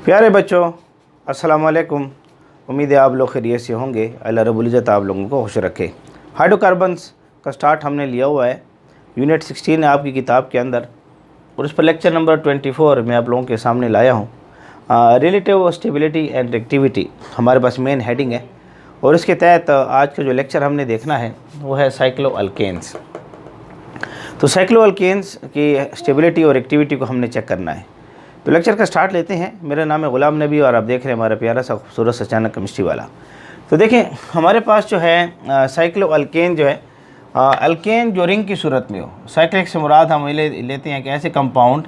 प्यारे बच्चों, अस्सलाम वालेकुम। उम्मीद है आप लोग खैरियत से होंगे। अल्लाह रब्बुल इज़्ज़त आप लोगों को खुश रखे। हाइड्रोकार्बन्स का स्टार्ट हमने लिया हुआ है, यूनिट 16 है आपकी किताब के अंदर, और उस पर लेक्चर नंबर 24 मैं आप लोगों के सामने लाया हूँ। रिलेटिव स्टेबिलिटी एंड रिएक्टिविटी हमारे पास मेन हेडिंग है, और इसके तहत आज का जो लेक्चर हमने देखना है वो है साइक्लोअल्केन्स। तो साइक्लोअल्केन्स की स्टेबिलिटी और एक्टिविटी को हमने चेक करना है। तो लेक्चर का स्टार्ट लेते हैं। मेरा नाम है ग़ुलाम नबी और आप देख रहे हैं हमारा प्यारा सा खूबसूरत सा चैनल केमिस्ट्री वाला। तो देखें, हमारे पास जो है साइक्लोअल्केन जो है, अल्केन जो रिंग की सूरत में हो। साइक्लिक से मुराद हम लेते हैं कि ऐसे कंपाउंड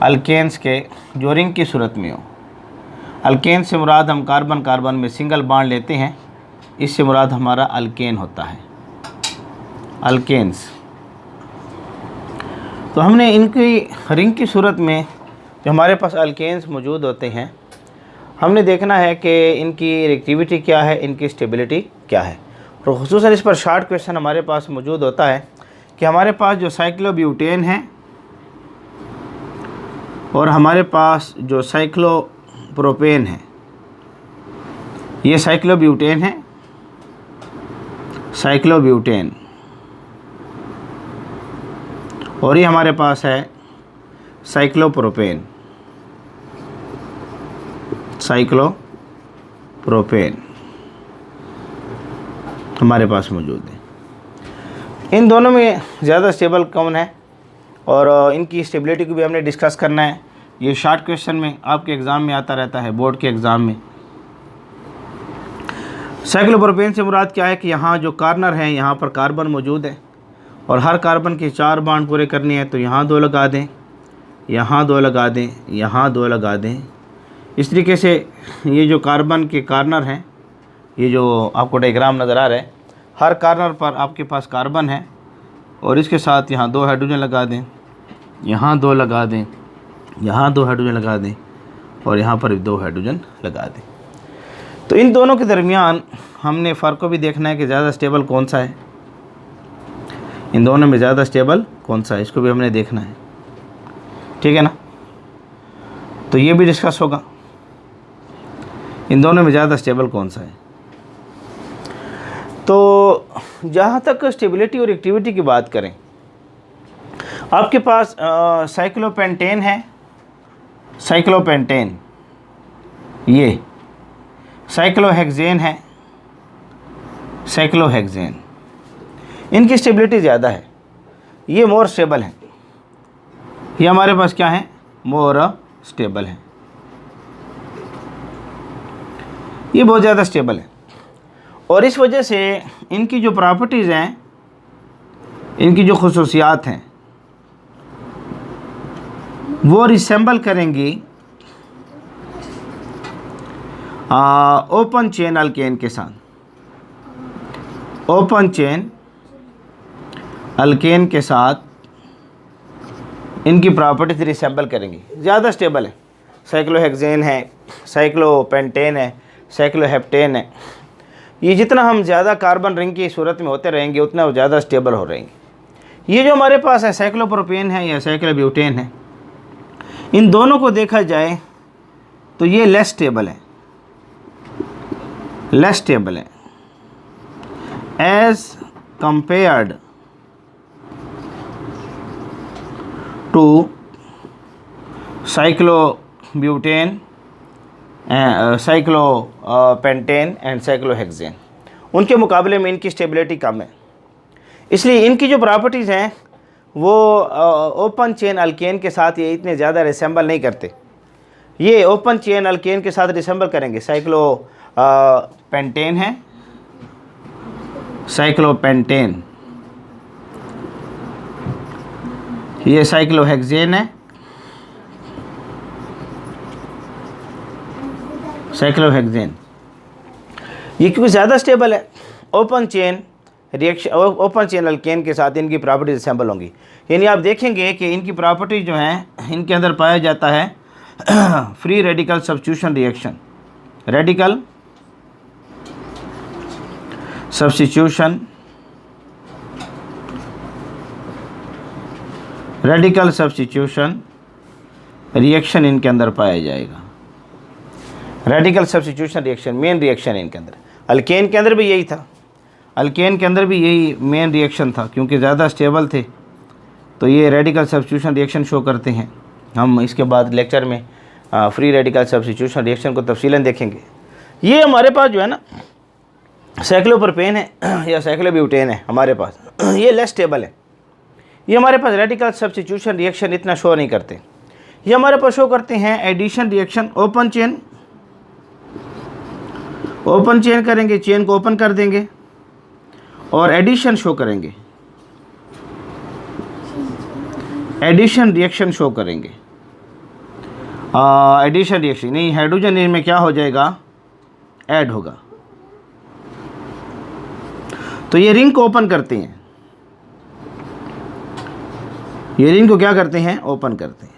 अल्केन्स के जो रिंग की सूरत में हो। अल्केन से मुराद हम कार्बन कार्बन में सिंगल बॉन्ड लेते हैं, इससे मुराद हमारा अल्केन होता है, अल्केन्स। तो हमने इनकी रिंग की सूरत में जो हमारे पास अल्केन्स मौजूद होते हैं, हमने देखना है कि इनकी रिएक्टिविटी क्या है, इनकी स्टेबिलिटी क्या है। और ख़ुसूसन इस पर शॉर्ट क्वेश्चन हमारे पास मौजूद होता है कि हमारे पास जो साइक्लोब्यूटेन है और हमारे पास जो साइक्लोप्रोपेन है, ये साइक्लोब्यूटेन है, साइक्लोब्यूटेन, और ये हमारे पास है साइक्लोप्रोपेन, साइक्लोप्रोपेन हमारे पास मौजूद है। इन दोनों में ज़्यादा स्टेबल कौन है और इनकी स्टेबिलिटी को भी हमने डिस्कस करना है। ये शॉर्ट क्वेश्चन में आपके एग्ज़ाम में आता रहता है, बोर्ड के एग्ज़ाम में। साइक्लोप्रोपेन से मुराद क्या है कि यहाँ जो कार्नर है, यहाँ पर कार्बन मौजूद है और हर कार्बन के 4 बॉन्ड पूरे करने हैं, तो यहाँ 2 लगा दें, यहाँ 2 लगा दें, यहाँ 2 लगा दें। इस तरीके से ये जो कार्बन के कार्नर हैं, ये जो आपको डायग्राम नज़र आ रहा है, हर कार्नर पर आपके पास कार्बन है और इसके साथ यहाँ 2 हाइड्रोजन लगा दें, यहाँ 2 लगा दें, यहाँ 2 हाइड्रोजन लगा दें और यहाँ पर 2 हाइड्रोजन लगा दें। तो इन दोनों के दरमियान हमने फ़र्क को भी देखना है कि ज़्यादा स्टेबल कौन सा है, इन दोनों में ज़्यादा स्टेबल कौन सा है, इसको भी हमने देखना है। ठीक है ना। तो ये भी डिस्कस होगा, इन दोनों में ज़्यादा स्टेबल कौन सा है। तो जहाँ तक स्टेबिलिटी और एक्टिविटी की बात करें, आपके पास साइक्लोपेंटेन है, साइक्लोपेंटेन, ये साइक्लोहेक्सेन है, साइक्लोहेक्सेन। इनकी स्टेबिलिटी ज़्यादा है, ये मोर स्टेबल है। ये हमारे पास क्या है, मोर स्टेबल है, ये बहुत ज़्यादा स्टेबल है। और इस वजह से इनकी जो प्रॉपर्टीज़ हैं, इनकी जो खुसूसियात हैं, वो रिसेंबल करेंगी ओपन चेन अल्केन के साथ। ओपन चेन अल्केन के साथ इनकी प्रॉपर्टीज रिसेंबल करेंगी, ज़्यादा स्टेबल है। साइक्लोहेक्सेन है, साइक्लोपेंटेन है, साइक्लोहेप्टेन है। ये जितना हम ज़्यादा कार्बन रिंग की सूरत में होते रहेंगे, उतना वो ज़्यादा स्टेबल हो रहेंगे। ये जो हमारे पास है साइक्लोप्रोपेन है या साइक्लोब्यूटेन है, इन दोनों को देखा जाए तो ये लेस स्टेबल है, लेस स्टेबल है as compared to cyclobutane, cyclopentane and cyclohexane. उनके मुकाबले में इनकी स्टेबिलिटी कम है, इसलिए इनकी जो प्रॉपर्टीज़ हैं वो ओपन चेन अल्केन के साथ ये इतने ज़्यादा रिसेंबल नहीं करते। ये ओपन चेन अल्केन के साथ रिसेंबल करेंगे। साइक्लोपेंटेन है, साइक्लोपेंटेन, ये साइक्लोहेक्सेन है, साइक्लोहेक्सेन। ये क्योंकि ज़्यादा स्टेबल है, open chain reaction, open chain alkane के साथ इनकी प्रॉपर्टी रिसेंबल होंगी। यानी आप देखेंगे कि इनकी प्रॉपर्टी जो है, इनके अंदर पाया जाता है free radical substitution reaction, radical substitution, radical substitution reaction इनके अंदर पाया जाएगा। Radical substitution reaction main reaction है इनके अंदर। अल्केन के अंदर भी यही था, अल्केन के अंदर भी यही मेन रिएक्शन था, क्योंकि ज़्यादा स्टेबल थे तो ये रेडिकल सब्स्टिट्यूशन रिएक्शन शो करते हैं। हम इसके बाद लेक्चर में फ्री रेडिकल सब्स्टिट्यूशन रिएक्शन को तफसीलन देखेंगे। ये हमारे पास जो है ना साइक्लोप्रोपेन है या साइक्लोब्यूटेन है हमारे पास, ये लेस स्टेबल है। ये हमारे पास रेडिकल सब्स्टिट्यूशन रिएक्शन इतना शो नहीं करते। ये हमारे पास शो करते हैं एडिशन रिएक्शन, ओपन चेन करेंगे, चेन को ओपन कर देंगे और एडिशन शो करेंगे, एडिशन रिएक्शन शो करेंगे। एडिशन रिएक्शन नहीं, हाइड्रोजन इनमें क्या हो जाएगा, ऐड होगा। तो ये रिंग को ओपन करते हैं, ये रिंग को क्या करते हैं, ओपन करते हैं।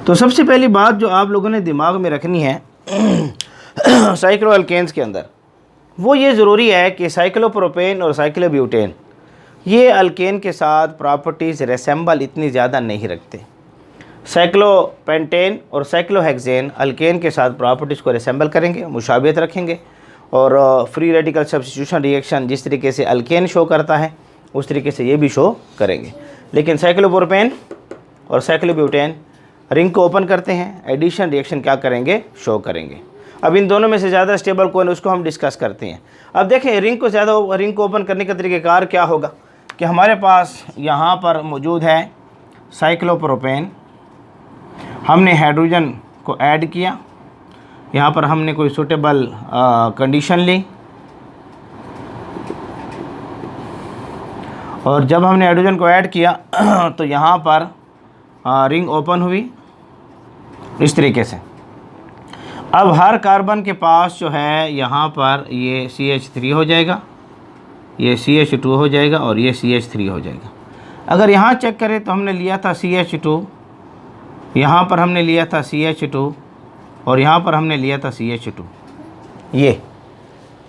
तो सबसे पहली बात जो आप लोगों ने दिमाग में रखनी है साइक्लो अल्केन्स के अंदर, वो ये ज़रूरी है कि साइक्लोप्रोपेन और साइक्लोब्यूटेन ये अल्केन के साथ प्रॉपर्टीज़ रेसेंबल इतनी ज़्यादा नहीं रखते। साइक्लोपेंटेन और साइक्लोहेक्सेन अल्केन के साथ प्रॉपर्टीज़ को रेसेंबल करेंगे, मुशाबियत रखेंगे, और फ्री रेडिकल सब्स्टिट्यूशन रिएक्शन जिस तरीके से अल्केन शो करता है उस तरीके से ये भी शो करेंगे। लेकिन साइक्लोप्रोपेन और साइक्लोब्यूटेन रिंग को ओपन करते हैं, एडिशन रिएक्शन क्या करेंगे, शो करेंगे। अब इन दोनों में से ज़्यादा स्टेबल कौन है उसको हम डिस्कस करते हैं। अब देखें रिंग को ओपन करने का तरीक़ाकार क्या होगा कि हमारे पास यहाँ पर मौजूद है साइक्लोप्रोपेन, हमने हाइड्रोजन को ऐड किया, यहाँ पर हमने कोई सूटेबल कंडीशन ली, और जब हमने हाइड्रोजन को ऐड किया तो यहाँ पर रिंग ओपन हुई इस तरीके से। अब हर कार्बन के पास जो है यहाँ पर ये CH3 हो जाएगा, ये CH2 हो जाएगा और ये CH3 हो जाएगा। अगर यहाँ चेक करें तो हमने लिया था CH2, यहाँ पर हमने लिया था CH2 और यहाँ पर हमने लिया था CH2 ये।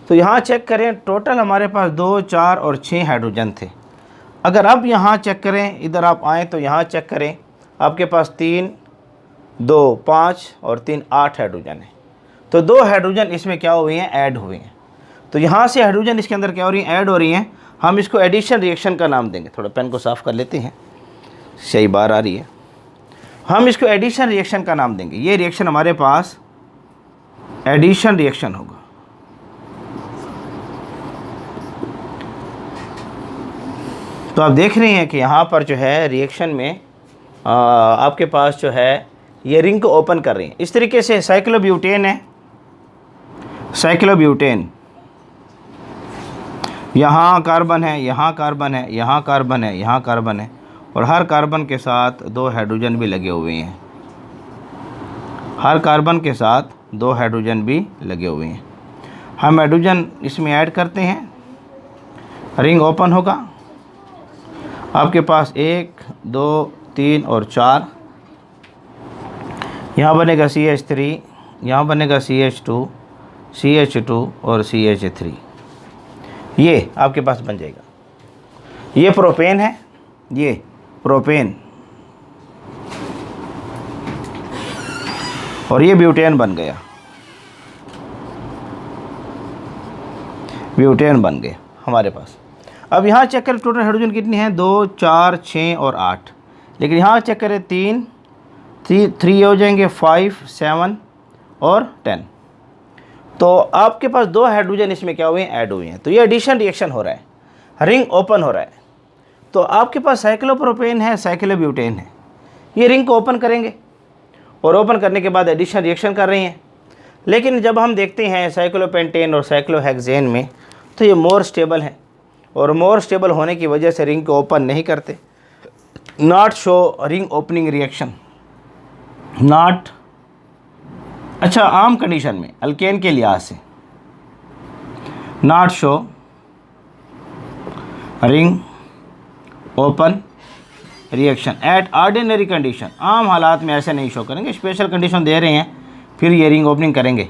तो यहाँ चेक करें टोटल हमारे पास 2, 4 और 6 हाइड्रोजन थे। अगर अब यहाँ चेक करें, इधर आप आएँ तो यहाँ चेक करें, आपके पास 3, 2, 5 और 3, 8 हाइड्रोजन है। तो 2 हाइड्रोजन इसमें क्या हुए हैं, ऐड हुए हैं। तो यहाँ से हाइड्रोजन इसके अंदर क्या हो रही हैं, ऐड हो रही हैं। हम इसको एडिशन रिएक्शन का नाम देंगे। थोड़ा पेन को साफ़ कर लेते हैं, सही बार आ रही है। हम इसको एडिशन रिएक्शन का नाम देंगे। ये रिएक्शन हमारे पास एडिशन रिएक्शन होगा। तो आप देख रहे हैं कि यहाँ पर जो है रिएक्शन में आपके पास जो है ये रिंग को ओपन कर रही हैं इस तरीके से। साइक्लोब्यूटेन है, साइक्लोब्यूटेन, यहाँ कार्बन है, यहाँ कार्बन है, यहाँ कार्बन है, यहाँ कार्बन है, और हर कार्बन के साथ 2 हाइड्रोजन भी लगे हुए हैं, हर कार्बन के साथ 2 हाइड्रोजन भी लगे हुए हैं। हम हाइड्रोजन इसमें ऐड करते हैं, रिंग ओपन होगा। आपके पास 1, 2, 3 और 4, यहाँ बनेगा CH3, यहाँ बनेगा CH2, CH2 और CH3, ये आपके पास बन जाएगा। ये प्रोपेन है, ये प्रोपेन, और ये ब्यूटेन बन गया, ब्यूटेन बन गया हमारे पास। अब यहाँ चेक करें टोटल हाइड्रोजन कितनी है, 2, 4, 6 और 8। लेकिन यहाँ चेक करें 3 हो जाएंगे, 5, 7 और 10। तो आपके पास 2 हाइड्रोजन इसमें क्या हुए हैं, ऐड हुए हैं। तो ये एडिशन रिएक्शन हो रहा है, रिंग ओपन हो रहा है। तो आपके पास साइक्लोप्रोपेन है, साइक्लोब्यूटेन है, ये रिंग को ओपन करेंगे और ओपन करने के बाद एडिशन रिएक्शन कर रही हैं। लेकिन जब हम देखते हैं साइक्लोपेंटेन और साइक्लोहेक्सेन में तो ये मोर स्टेबल है, और मोर स्टेबल होने की वजह से रिंग को ओपन नहीं करते। Not show ring opening reaction, not, अच्छा आम कंडीशन में अल्केन के लिहाज से not show ring open reaction at ordinary condition. आम हालात में ऐसे नहीं शो करेंगे, स्पेशल कंडीशन दे रहे हैं फिर ये रिंग ओपनिंग करेंगे।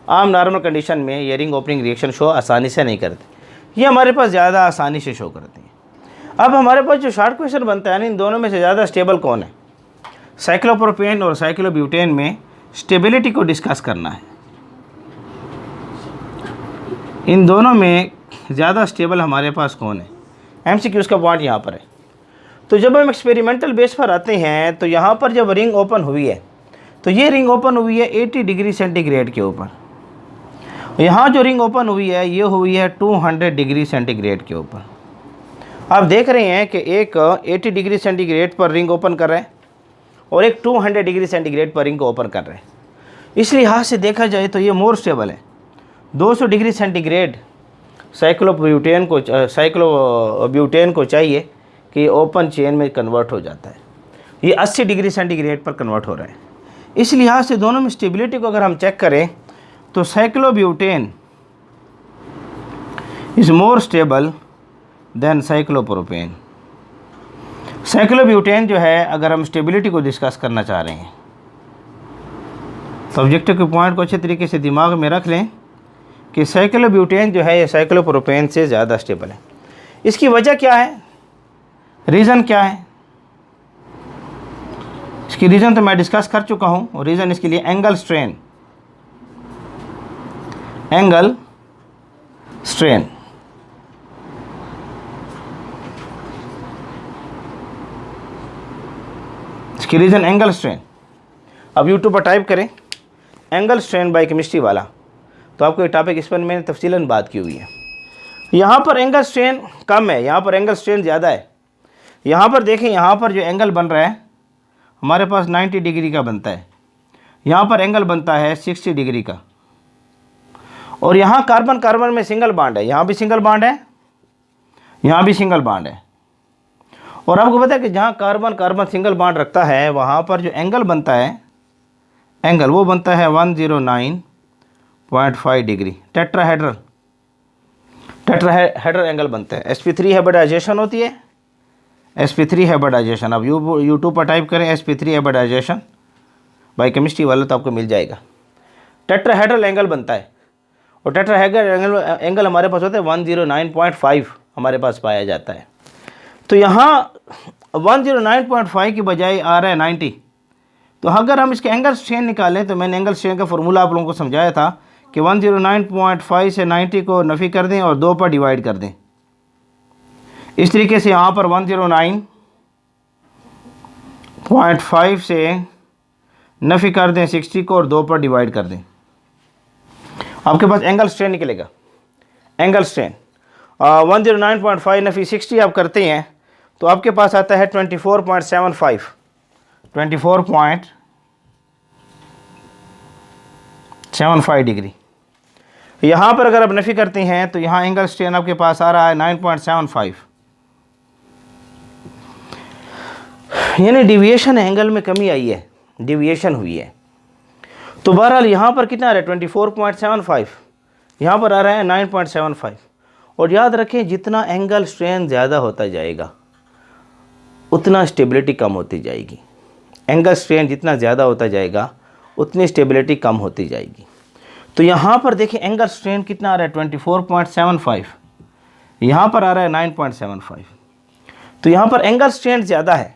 आम नॉर्मल कंडीशन में ये रिंग ओपनिंग रिएक्शन शो आसानी से नहीं करते, ये हमारे पास ज़्यादा आसानी से शो करते हैं। अब हमारे पास जो शॉर्ट क्वेश्चन बनता है ना, इन दोनों में से ज़्यादा स्टेबल कौन है, साइक्लोप्रोपेन और साइक्लोब्यूटेन में स्टेबिलिटी को डिस्कस करना है। इन दोनों में ज़्यादा स्टेबल हमारे पास कौन है? एमसीक्यूज़ का पॉइंट यहाँ पर है। तो जब हम एक्सपेरिमेंटल बेस पर आते हैं तो यहाँ पर जब रिंग ओपन हुई है तो ये रिंग ओपन हुई है 80 डिग्री सेंटीग्रेड के ऊपर। यहाँ जो रिंग ओपन हुई है ये हुई है 200 डिग्री सेंटीग्रेड के ऊपर। आप देख रहे हैं कि एक 80 डिग्री सेंटीग्रेड पर रिंग ओपन कर रहा है और एक 200 डिग्री सेंटीग्रेड पर रिंग को ओपन कर रहे हैं। इस लिहाज से देखा जाए तो ये मोर स्टेबल है। 200 डिग्री सेंटीग्रेड साइक्लोब्यूटेन को चाहिए कि ओपन चेन में कन्वर्ट हो जाता है। ये 80 डिग्री सेंटीग्रेड पर कन्वर्ट हो रहा है। इस लिहाज से दोनों में स्टेबिलिटी को अगर हम चेक करें तो cyclobutane is more stable then cyclopropane. Cyclobutane जो है, अगर हम स्टेबिलिटी को डिस्कस करना चाह रहे हैं तो ऑब्जेक्टिव के पॉइंट को अच्छे तरीके से दिमाग में रख लें कि साइक्लोब्यूटेन जो है ये साइक्लोप्रोपेन से ज़्यादा स्टेबल है। इसकी वजह क्या है, रीज़न क्या है? इसकी रीज़न तो मैं डिस्कस कर चुका हूँ और रीज़न इसके लिए एंगल स्ट्रेन। इसकी रीज़न एंगल स्ट्रेन। अब यूट्यूब पर टाइप करें एंगल स्ट्रेन बायोकेमिस्ट्री वाला तो आपको ये टॉपिक इस पर मैंने तफसीलन बात की हुई है। यहाँ पर एंगल स्ट्रेन कम है, यहाँ पर एंगल स्ट्रेन ज़्यादा है। यहाँ पर देखें, यहाँ पर जो एंगल बन रहा है हमारे पास 90 डिग्री का बनता है, यहाँ पर एंगल बनता है 60 डिग्री का। और यहाँ कार्बन कार्बन में सिंगल बॉन्ड है, यहाँ भी सिंगल बॉन्ड है, यहाँ भी सिंगल बॉन्ड है। और आपको पता है कि जहाँ कार्बन कार्बन सिंगल बॉन्ड रखता है वहाँ पर जो एंगल बनता है, एंगल वो बनता है 109.5 डिग्री। टेट्राहेड्रल एंगल बनता है। sp3 हाइब्रिडाइजेशन होती है, sp3 हाइब्रिडाइजेशन। अब यूट्यूब पर टाइप करें sp3 हाइब्रिडाइजेशन बायोकेमिस्ट्री वाला तो आपको मिल जाएगा। टेट्राहेड्रल एंगल बनता है और टेट्राहेड्रल एंगल हमारे पास होता है 109.5 हमारे पास पाया जाता है। तो यहाँ 109.5 की बजाय आ रहा है 90। तो अगर हम इसके एंगल स्ट्रेन निकालें तो मैंने एंगल स्ट्रेन का फॉर्मूला आप लोगों को समझाया था कि 109.5 से 90 को नफ़ी कर दें और 2 पर डिवाइड कर दें। इस तरीके से यहाँ पर 109.5 से नफ़ी कर दें 60 को और 2 पर डिवाइड कर दें, आपके पास एंगल स्ट्रेन निकलेगा। एंगल स्ट्रेन 109.5 नफ़ी 60 आप करते हैं तो आपके पास आता है 24.75 डिग्री। यहाँ पर अगर आप नफ़ी करते हैं तो यहाँ एंगल स्ट्रेन आपके पास आ रहा है 9.75, यानी डिविएशन एंगल में कमी आई है, डिविएशन हुई है। तो बहरहाल यहाँ पर कितना आ रहा है 24.75, यहाँ पर आ रहा है 9.75। और याद रखें जितना एंगल स्ट्रेन ज़्यादा होता जाएगा उतना स्टेबिलिटी कम होती जाएगी। एंगल स्ट्रेन जितना ज़्यादा होता जाएगा उतनी स्टेबिलिटी कम होती जाएगी। तो यहाँ पर देखिए एंगल स्ट्रेन कितना आ रहा है 24.75, यहाँ पर आ रहा है 9.75। तो यहाँ पर एंगल स्ट्रेन ज़्यादा है,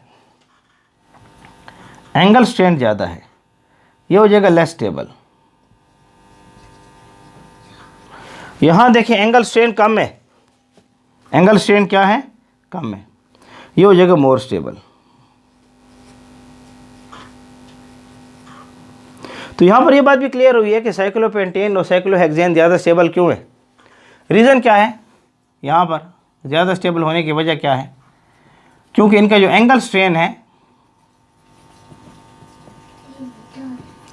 एंगल स्ट्रेन ज़्यादा है, ये हो जाएगा लेस स्टेबल। यहाँ देखिए एंगल स्ट्रेन कम है, एंगल स्ट्रेन क्या है, कम है, ये हो जाएगा मोर स्टेबल। तो यहाँ पर ये बात भी क्लियर हुई है कि साइक्लोपेंटेन और साइक्लोहेक्सेन ज़्यादा स्टेबल क्यों है। रीज़न क्या है, यहाँ पर ज़्यादा स्टेबल होने की वजह क्या है, क्योंकि इनका जो एंगल स्ट्रेन है,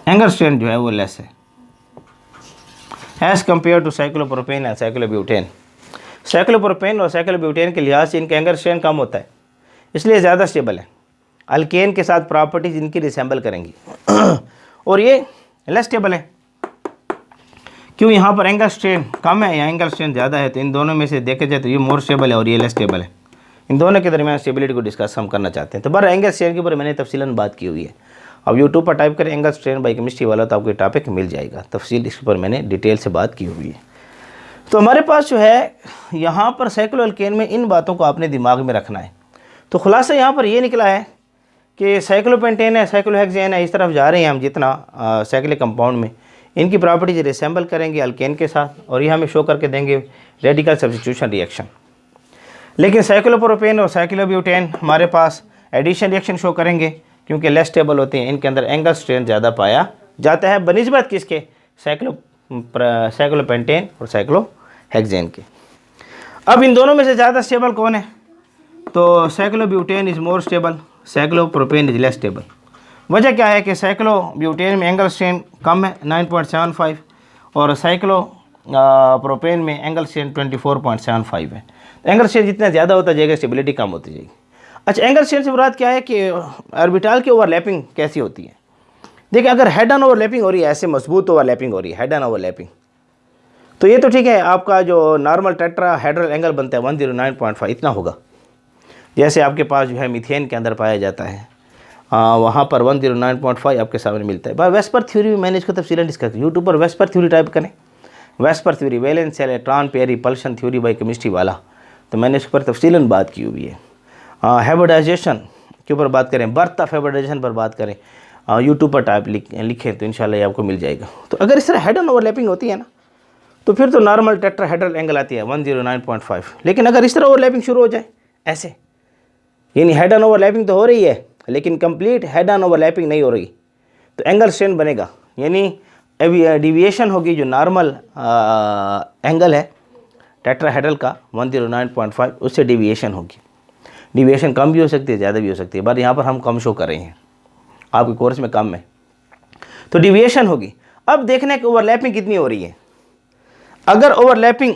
एंगल स्ट्रेन जो है वो लेस है as compare to cyclopropane and cyclobutane. Cyclopropane और साइक्लोब्यूटेन के लिहाज से इनका एंगल स्ट्रेन कम होता है, इसलिए ज़्यादा स्टेबल है। अल्केन के साथ प्रॉपर्टीज़ इनकी रिसेंबल करेंगी और ये लेस स्टेबल है। क्यों, यहाँ पर एंगल स्ट्रेन कम है या एंगल स्ट्रेन ज़्यादा है। तो इन दोनों में से देखा जाए तो ये मोर स्टेबल है और ये लेस स्टेबल है। इन दोनों के दरमियान स्टेबिलिटी को डिस्कस हम करना चाहते हैं। तो बहर एंगल स्ट्रेन के ऊपर मैंने तफसीलन बात की हुई है। अब यूट्यूब पर टाइप करें एंगल स्ट्रेन बायोकेमिस्ट्री वाला तो आपको टॉपिक मिल जाएगा, तफसील इसके ऊपर मैंने डिटेल से बात की हुई है। तो हमारे पास जो है यहाँ पर साइक्लोअल्केन में इन बातों को आपने दिमाग में रखना है। तो खुलासा यहाँ पर ये निकला है कि साइक्लोपेंटेन है, साइक्लोहेक्सेन है, इस तरफ जा रहे हैं हम जितना साइक्लिक कंपाउंड में, इनकी प्रॉपर्टीज रिसेंबल करेंगे अल्केन के साथ और ये हमें शो करके देंगे रेडिकल सब्स्टिट्यूशन रिएक्शन। लेकिन साइक्लोप्रोपेन और साइक्लोब्यूटेन हमारे पास एडिशन रिएक्शन शो करेंगे क्योंकि लेस स्टेबल होते हैं, इनके अंदर एंगल स्ट्रेन ज़्यादा पाया जाता है बनिस्बत किसके, साइक्लोपेंटेन और साइक्लोहेक्सेन के। अब इन दोनों में से ज़्यादा स्टेबल कौन है, तो cyclobutane is more stable, cyclopropane is less stable. वजह क्या है कि साइक्लोब्यूटेन में एंगल स्ट्रेन कम है 9.75 और प्रोपेन में एंगल स्ट्रेन 24.75 है। तो एंगल स्ट्रेन जितना ज़्यादा होता जाएगा स्टेबिलिटी कम होती जाएगी। अच्छा, एंगल स्ट्रेन से मुराद क्या है कि ऑर्बिटल की ओवरलैपिंग कैसी होती है। देखिए, अगर हेड ऑन ओवरलैपिंग हो रही है, ऐसे मजबूत ओवरलैपिंग हो रही है, हेड ऑन ओवरलैपिंग, तो ये तो ठीक है, आपका जो नॉर्मल टेट्राहेड्रल एंगल बनता है 109.5 इतना होगा। जैसे आपके पास जो है मीथेन के अंदर पाया जाता है, वहाँ पर 109.5 आपके सामने मिलता है। भाई वेस्पर थ्योरी में मैंने इसको तफसीलन डिस्कस की, यूट्यूब पर वेस्पर थ्योरी टाइप करें, VSEPR theory, valence electron pair repulsion theory by chemistry वाला, तो मैंने इस पर तफसीलन बात की हुई है। हाइब्रिडाइजेशन के ऊपर बात करें, बर्थ ऑफ हाइब्रिडाइजेशन पर बात करें, यूट्यूब पर टाइप लिखें तो इंशाल्लाह ये आपको मिल जाएगा। तो अगर इस तरह हेड ऑन ओवरलैपिंग होती है ना, तो फिर तो नॉर्मल टेट्राहेड्रल एंगल आती है 109.5। लेकिन अगर इस तरह ओवरलैपिंग शुरू हो जाए ऐसे, यानी हेड ऑन ओवरलैपिंग तो हो रही है लेकिन कंप्लीट हेड ऑन ओवरलैपिंग नहीं हो रही, तो एंगल स्ट्रेन बनेगा, यानी डिविएशन होगी जो नॉर्मल एंगल है टेट्राहेड्रल का 109.5, उससे डिविएशन होगी। डिविएशन कम भी हो सकती है, ज़्यादा भी हो सकती है, बट यहाँ पर हम कम शो कर रहे हैं, आपके कोर्स में कम है, तो डिविएशन होगी। अब देखना है कि ओवरलैपिंग कितनी हो रही है। अगर ओवरलैपिंग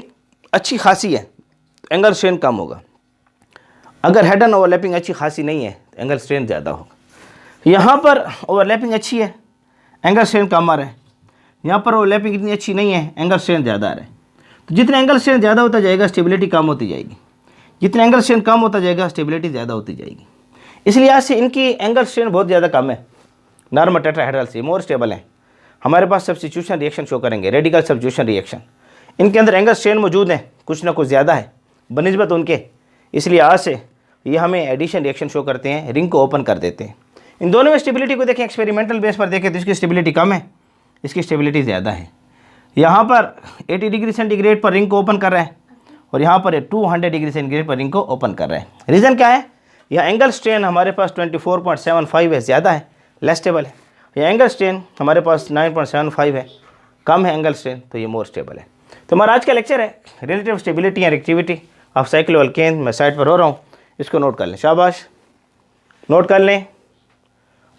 अच्छी खासी है तो एंगल स्ट्रेन कम होगा, अगर हेड ऑन ओवरलैपिंग अच्छी खासी नहीं है तो एंगल स्ट्रेन ज़्यादा होगा। यहाँ पर ओवरलैपिंग अच्छी है, एंगल स्ट्रेन कम आ रहा है, यहाँ पर ओवरलैपिंग इतनी अच्छी नहीं है, एंगल स्ट्रेन ज़्यादा आ रहा है। तो जितना एंगल स्ट्रेन ज़्यादा होता जाएगा स्टेबिलिटी कम होती जाएगी, जितना एंगल स्ट्रेन कम होता जाएगा स्टेबिलिटी ज़्यादा होती जाएगी। इसलिए आज से इनकी एंगल स्ट्रेन बहुत ज़्यादा कम है, नॉर्मल टेट्राहेड्रल से मोर स्टेबल है। हमारे पास सब्स्टिट्यूशन रिएक्शन शो करेंगे, रेडिकल सब्स्टिट्यूशन रिएक्शन, इनके अंदर एंगल स्ट्रेन मौजूद है, कुछ ना कुछ ज़्यादा है बनिस्बत उनके, इसलिए आज से ये हमें एडिशन रिएक्शन शो करते हैं, रिंग को ओपन कर देते हैं। इन दोनों में स्टेबिलिटी को देखें, एक्सपेरिमेंटल बेस पर देखें तो इसकी स्टेबिलिटी कम है, इसकी स्टेबिलिटी ज़्यादा है। यहाँ पर 80 डिग्री सेंटीग्रेड पर रिंग को ओपन कर रहा है और यहाँ पर 200 डिग्री सेंटीग्रेड पर रिंग को ओपन कर रहा है। रीज़न क्या है, यह एंगल स्ट्रेन हमारे पास 24.75 है, ज़्यादा है, लेस स्टेबल है। यह एंगल स्ट्रेन हमारे पास 9.75 है, कम है एंगल स्ट्रेन, तो ये मोर स्टेबल है। तो हमारा आज का लेक्चर है relative stability and reactivity of cycloalkane. मैं साइड पर हो रहा हूँ, इसको नोट कर लें, शाबाश, नोट कर लें,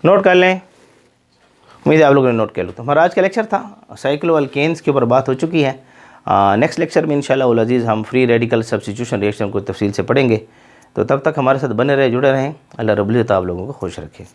नोट कर लें, उम्मीद है आप लोगों ने नोट कर लो। तो हमारा आज का लेक्चर था साइक्लोअल्केन्स के ऊपर बात हो चुकी है। नेक्स्ट लेक्चर में इंशाल्लाह उल अज़ीज़ हम फ्री रेडिकल सब्स्टिट्यूशन रिएक्शन को तफसील से पढ़ेंगे। तो तब तक हमारे साथ बने रहे, जुड़े रहें। अल्लाह रब्बुल इज़्ज़त आप लोगों को खुश रखे।